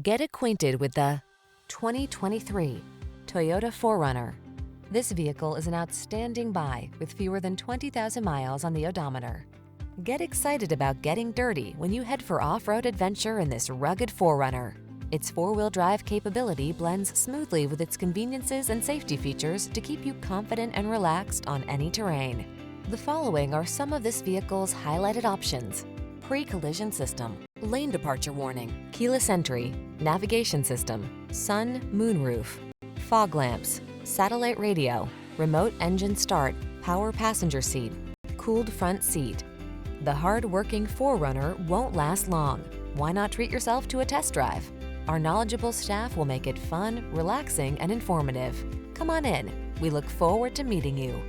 Get acquainted with the 2023 Toyota 4RUNNER. This vehicle is an outstanding buy with fewer than 20,000 miles on the odometer. Get excited about getting dirty when you head for off-road adventure in this rugged 4RUNNER. Its four-wheel drive capability blends smoothly with its conveniences and safety features to keep you confident and relaxed on any terrain. The following are some of this vehicle's highlighted options: pre-collision system, lane departure warning, keyless entry, navigation system, sun, moonroof, fog lamps, satellite radio, remote engine start, power passenger seat, cooled front seat. The hard-working 4RUNNER won't last long. Why not treat yourself to a test drive? Our knowledgeable staff will make it fun, relaxing, and informative. Come on in. We look forward to meeting you.